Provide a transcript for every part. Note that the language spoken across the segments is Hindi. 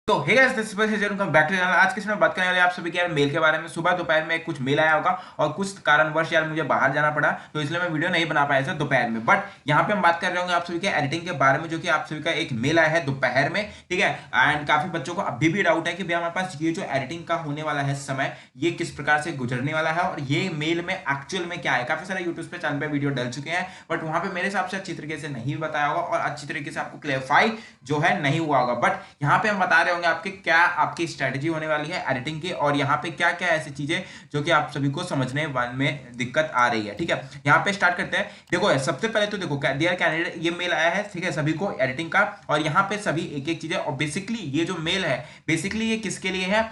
तो hey guys this is welcome back to channel. आज के इसमें बात करने वाले आप सभी के यार मेल के बारे में। सुबह दोपहर में कुछ मेल आया होगा और कुछ कारणवश यार मुझे बाहर जाना पड़ा, तो इसलिए मैं वीडियो नहीं बना पाया था दोपहर में। बट यहाँ पे हम बात कर रहे होंगे आप सभी के एडिटिंग के बारे में, जो कि आप सभी का एक मेल आया है दोपहर में, ठीक है। एंड काफी बच्चों को अभी भी डाउट है कि भैया हमारे पास ये जो एडिटिंग का होने वाला है समय, ये किस प्रकार से गुजरने वाला है और ये मेल में एक्चुअल में क्या है। काफी सारे यूट्यूब पे चैनल पे वीडियो डल चुके हैं, बट वहां पे मेरे हिसाब से अच्छी तरीके से नहीं बताया होगा और अच्छी तरीके से आपको क्लेरिफाई जो है नहीं हुआ होगा। बट यहाँ पे हम बता रहे होंगे आपके क्या आपकी स्ट्रेटेजी होने वाली है एडिटिंग की, और यहाँ पे क्या क्या ऐसी चीजें जो कि आप सभी को समझने में दिक्कत आ रही है, ठीक है। यहाँ पे स्टार्ट करते हैं। देखो सबसे पहले तो देखो डियर कैंडिडेट, ये मेल आया है, ठीक है, सभी को एडिटिंग का, और यहाँ पे सभी एक एक चीजें। और बेसिकली ये जो मेल है, बेसिकली ये किसके लिए है?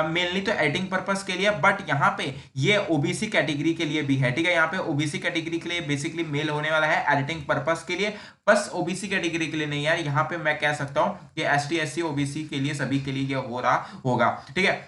मेनली तो एडिटिंग पर्पस के लिए, बट यहाँ पे ये ओबीसी कैटेगरी के लिए भी है, ठीक है। यहाँ पे ओबीसी कैटेगरी के लिए बेसिकली मेल होने वाला है एडिटिंग पर्पस के लिए, बस ओबीसी कैटेगरी के लिए नहीं यार। यहाँ पे मैं कह सकता हूँ कि एसटी एससी ओबीसी के लिए सभी के लिए ये हो रहा होगा, ठीक है।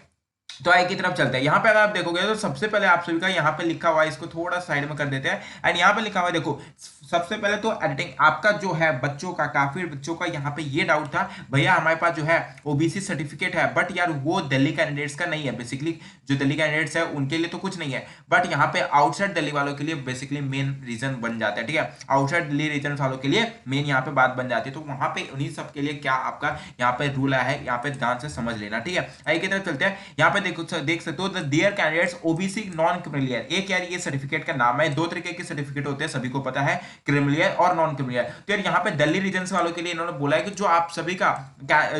तो आई की तरफ चलते हैं। यहाँ पे अगर आप देखोगे तो सबसे पहले आप सभी का यहाँ पे लिखा हुआ है, इसको थोड़ा साइड में कर देते हैं। एंड यहाँ पे लिखा हुआ है, देखो सबसे पहले तो एडिटिंग आपका जो है बच्चों का, काफी बच्चों का यहाँ पे ये डाउट था, भैया हमारे पास जो है ओबीसी सर्टिफिकेट है, बट यार वो दिल्ली कैंडिडेट्स का नहीं है। बेसिकली जो दिल्ली कैंडिडेट्स है उनके लिए तो कुछ नहीं है, बट यहाँ पे आउटसाइड दिल्ली वालों के लिए बेसिकली मेन रीजन बन जाता है, ठीक है। आउटसाइड दिल्ली रीजन वालों के लिए मेन यहाँ पे बात बन जाती है। तो वहां पे उन्हीं सब के लिए क्या आपका यहाँ पे रूल आया है, यहाँ पे ध्यान से समझ लेना, ठीक है। आगे की तरफ चलते हैं। यहाँ पे देखो देख सकते हो, the dear candidates OBC non creamy layer. एक यार ये सर्टिफिकेट का नाम है, दो तरीके के सर्टिफिकेट होते हैं, सभी को पता है, क्रिमिलियर और नॉन क्रिमिलियर। तो यार यहाँ पे दिल्ली रीजन वालों के लिए इन्होंने बोला है कि जो आप सभी का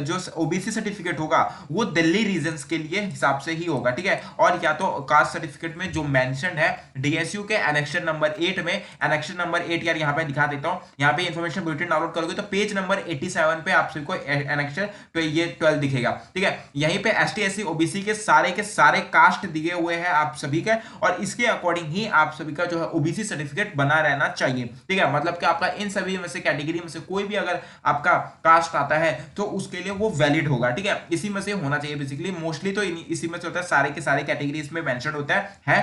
जो ओबीसी सर्टिफिकेट होगा वो दिल्ली रीजन के लिए हिसाब से ही होगा, ठीक है। और या तो कास्ट सर्टिफिकेट में जो मेंशन है डीएसयू के एनेक्शन नंबर 8 में, एनेक्शन नंबर 8 यार यहाँ पे दिखा देता हूँ। यहाँ पे इंफॉर्मेशन बुलेटिन डाउनलोड करोगे तो पेज नंबर 87 पे आप सभी को एनेक्शन तो ये 12 दिखेगा, ठीक है। यहीं पे एसटी एससी ओबीसी के सारे कास्ट दिए हुए हैं आप सभी के, और इसके अकॉर्डिंग ही आप सभी का जो है ओबीसी सर्टिफिकेट बना रहना चाहिए, ठीक है। मतलब कि आपका इन सभी में से कैटेगरी में से कोई भी अगर आपका कास्ट आता है तो उसके लिए वो वैलिड होगा, ठीक है। इसी में से होना चाहिए बेसिकली, मोस्टली तो इसी में से होता है, सारे के सारे कैटेगरी इसमें मेंशन होता है।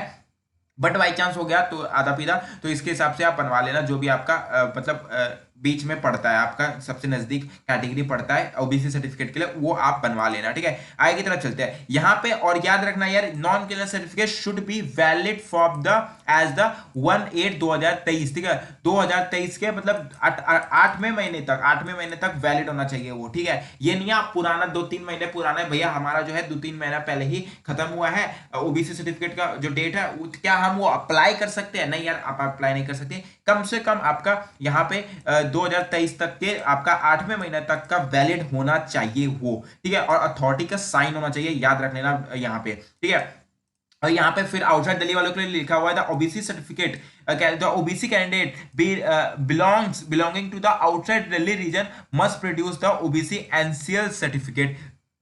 बट बाई चांस हो गया तो आधा पीधा, तो इसके हिसाब से आप बनवा लेना जो भी आपका मतलब बीच में पड़ता है, आपका सबसे नजदीक कैटेगरी पड़ता है ओबीसी सर्टिफिकेट के लिए, वो आप बनवा लेना, ठीक है। आगे की तरफ चलते हैं यहाँ पे। और याद रखना यार, non clear certificate should be valid for the as the 1/8/2023, ठीक है। 2023 के मतलब 8वें महीने तक, 8वें महीने तक वैलिड होना चाहिए वो, ठीक है। ये नहीं आप पुराना 2-3 महीने पुराना है, भैया हमारा जो है 2-3 महीना पहले ही खत्म हुआ है ओबीसी सर्टिफिकेट का जो डेट है, क्या हम वो अप्लाई कर सकते हैं? नहीं यार, आप अप्लाई नहीं कर सकते। कम से कम आपका यहाँ पे 2023 तक के आपका 8वें महीने तक का वैलिड होना चाहिए वो, ठीक है। और अथॉरिटी का साइन होना चाहिए, याद रख लेना यहाँ पे, ठीक है। और यहाँ पे फिर आउटसाइड दिल्ली वालों के लिए लिखा हुआ है the OBC certificate, the OBC candidate belonging to the outside Delhi region must produce the OBC NCL certificate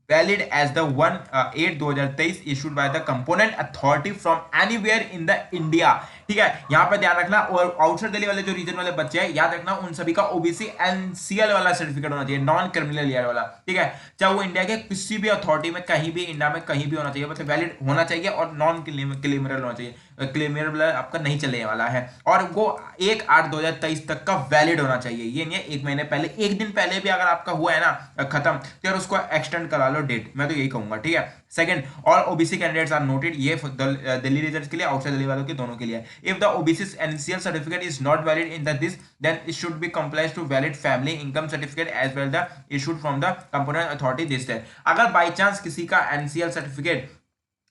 valid as the 1/8/2023 issued by the component authority from anywhere in the India, ठीक है। यहाँ पे ध्यान रखना, और आउटसाइड दिल्ली वाले जो रीजन वाले बच्चे हैं, याद रखना उन सभी का ओबीसी एनसीएल वाला सर्टिफिकेट होना चाहिए, नॉन क्रिमिनल ईयर वाला, ठीक है। चाहे वो इंडिया के किसी भी अथॉरिटी में कहीं भी, इंडिया में कहीं भी होना चाहिए, मतलब वैलिड होना चाहिए और नॉन क्लेमरल होना चाहिए। क्लेमरल आपका नहीं चलने वाला है, और वो 1/8/2023 तक का वैलिड होना चाहिए। ये नहीं है एक महीने पहले, एक दिन पहले भी अगर आपका हुआ है ना खत्म, तो यार उसको एक्सटेंड करा लो डेट, मैं तो यही कहूंगा, ठीक है। Second, all OBC candidates are noted, ये दिल्ली रीजन के लिए, आउटसाइड दिल्ली वालों के दोनों के लिए। If the OBC NCL certificate is not valid in the this, then it should be complies to valid family income certificate as well the issued from the component authority this है। अगर बाई चांस किसी का एनसीएल सर्टिफिकेट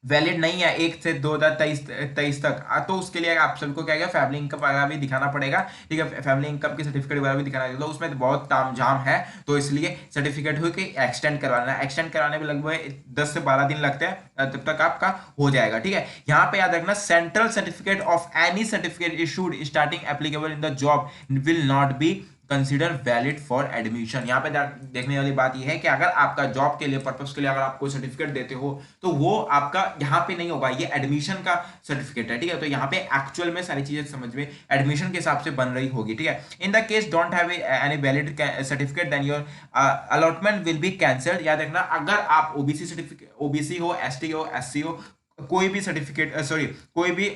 वैलिड नहीं है 1 से 2023 तक, तो उसके लिए आप सबको क्या है, फैमिली इनकम वगैरह भी दिखाना पड़ेगा, ठीक है। फैमिली इनकम की सर्टिफिकेट वगैरह भी दिखाना पड़ेगा, तो उसमें बहुत तामझाम है, तो इसलिए सर्टिफिकेट हो कि एक्सटेंड करवाना, एक्सटेंड कराने में लगभग 10 से 12 दिन लगते हैं, तब तक आपका हो जाएगा, ठीक है। यहाँ पे याद रखना, central certificate of any certificate issued starting applicable in the job will not be consider valid for admission. यहाँ पे देखने वाली बात यह है कि अगर आपका जॉब के लिए पर्पस के लिए अगर आप कोई सर्टिफिकेट देते हो, तो वो आपका यहाँ पे नहीं होगा, ये एडमिशन का सर्टिफिकेट है, ठीक है। तो यहाँ पे एक्चुअल में सारी चीजें समझ में एडमिशन के हिसाब से बन रही होगी, ठीक है। In the case don't have any valid certificate then your allotment will be cancelled. याद रखना, अगर आप ओबीसी सर्टिफिकेट, ओबीसी हो, एसटी हो, एससी हो, कोई भी सर्टिफिकेट कोई भी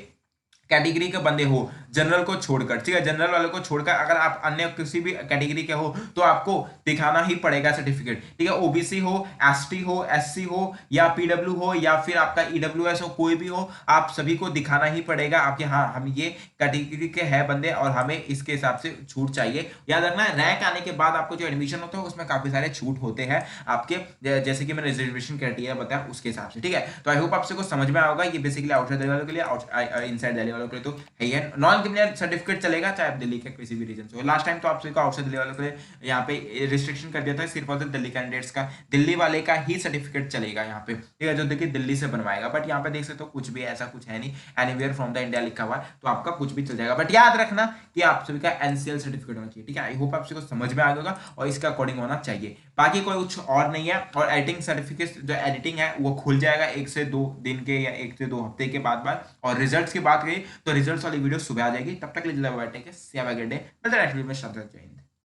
कैटेगरी के बंदे हो, जनरल को छोड़कर, ठीक है, जनरल वाले को छोड़कर अगर आप अन्य किसी भी कैटेगरी के हो तो आपको दिखाना ही पड़ेगा सर्टिफिकेट, ठीक है। ओबीसी हो, एसटी हो, एससी हो या पीडब्ल्यू हो या फिर आपका ईडब्ल्यूएस हो, कोई भी हो, आप सभी को दिखाना ही पड़ेगा आपके, हाँ हम ये कैटेगरी के हैं बंदे और हमें इसके हिसाब से छूट चाहिए। याद रखना रैंक आने के बाद आपको जो एडमिशन होता है उसमें काफी सारे छूट होते हैं आपके, जैसे कि मैंने रिजर्वेशन क्राइटेरिया बताया उसके हिसाब से, ठीक है। तो आई होप आपसे कुछ समझ में आएगा। ये बेसिकली आउटसाइड दिल्ली वालों के लिए, इनसाइड दिल्ली वालों के लिए तो है ही है। नॉन क्रिमिनल सर्टिफिकेट चलेगा चाहे आप दिल्ली के किसी भी रीजन से हो। लास्ट टाइम तो आप सभी को आउटसाइड दिल्ली वालों के लिए यहाँ पे रिस्ट्रिक्शन कर दिया था, सिर्फ और सिर्फ दिल्ली कैंडिडेट्स का, दिल्ली वाले का ही सर्टिफिकेट चलेगा यहाँ पे, ठीक है, जो देखिए दिल्ली से बनवाएगा। बट यहाँ पे देख सकते हो कुछ भी ऐसा कुछ है नहीं, एनीवेयर फ्रॉम द इंडिया लिखा हुआ है, तो आपका कुछ भी चल जाएगा। बट याद रखना कि आप सभी का एनसीएल सर्टिफिकेट होना चाहिए, ठीक है। आई होप आप सभी को समझ में आ गया और इसके अकॉर्डिंग होना चाहिए, बाकी कोई कुछ और नहीं है। और एडिटिंग सर्टिफिकेट जो एडिटिंग है वो खुल जाएगा 1 से 2 दिन के या 1 से 2 हफ्ते के बाद। और रिजल्ट्स की बात करी तो रिजल्ट्स वाली वीडियो सुबह आ जाएगी। तब तक के लिए बैठे के, मिलते हैं नेक्स्ट वीडियो में।